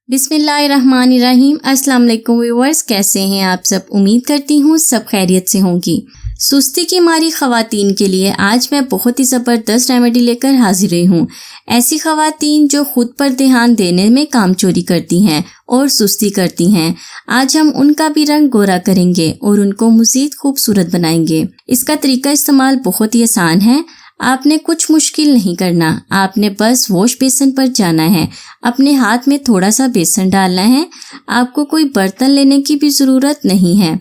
बिस्मिल्लाहिर्रहमानिर्रहीम। अस्सलाम वालेकुम व्यूअर्स, कैसे हैं आप सब? उम्मीद करती हूँ सब खैरियत से होंगी। सुस्ती की मारी ख़वातीन के लिए आज मैं बहुत ही ज़बरदस्त रेमेडी लेकर हाजिर हुई हूँ। ऐसी ख़वातीन जो खुद पर ध्यान देने में कामचोरी करती हैं और सुस्ती करती हैं, आज हम उनका भी रंग गोरा करेंगे और उनको मज़ीद खूबसूरत बनाएंगे। इसका तरीका इस्तेमाल बहुत ही आसान है। आपने कुछ मुश्किल नहीं करना, आपने बस वॉश बेसन पर जाना है, अपने हाथ में थोड़ा सा बेसन डालना है। आपको कोई बर्तन लेने की भी ज़रूरत नहीं है।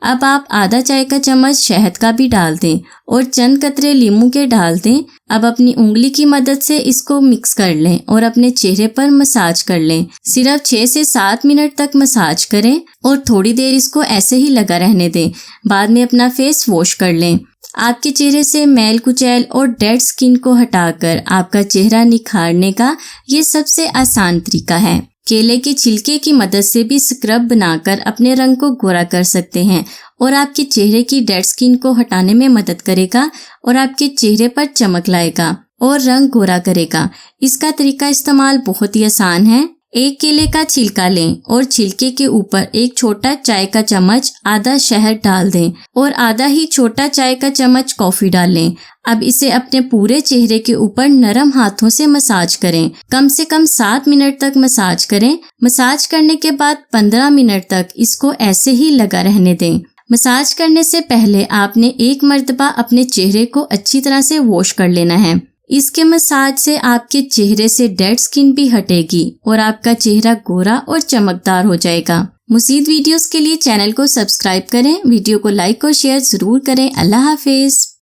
अब आप आधा चाय का चम्मच शहद का भी डाल दें और चंद कतरे नींबू के डाल दें। अब अपनी उंगली की मदद से इसको मिक्स कर लें और अपने चेहरे पर मसाज कर लें। सिर्फ 6 से 7 मिनट तक मसाज करें और थोड़ी देर इसको ऐसे ही लगा रहने दें। बाद में अपना फेस वॉश कर लें। आपके चेहरे से मैल कुचैल और डेड स्किन को हटाकर आपका चेहरा निखारने का ये सबसे आसान तरीका है। केले के छिलके की मदद से भी स्क्रब बनाकर अपने रंग को गोरा कर सकते हैं और आपके चेहरे की डेड स्किन को हटाने में मदद करेगा और आपके चेहरे पर चमक लाएगा और रंग गोरा करेगा। इसका तरीका इस्तेमाल बहुत ही आसान है। एक केले का छिलका लें और छिलके के ऊपर एक छोटा चाय का चम्मच आधा शहद डाल दें और आधा ही छोटा चाय का चम्मच कॉफी डाल लें। अब इसे अपने पूरे चेहरे के ऊपर नरम हाथों से मसाज करें। कम से कम 7 मिनट तक मसाज करें। मसाज करने के बाद 15 मिनट तक इसको ऐसे ही लगा रहने दें। मसाज करने से पहले आपने एक मर्तबा अपने चेहरे को अच्छी तरह से वॉश कर लेना है। इसके मसाज से आपके चेहरे से डेड स्किन भी हटेगी और आपका चेहरा गोरा और चमकदार हो जाएगा। मज़ीद वीडियोस के लिए चैनल को सब्सक्राइब करें, वीडियो को लाइक और शेयर जरूर करें। अल्लाह हाफिज।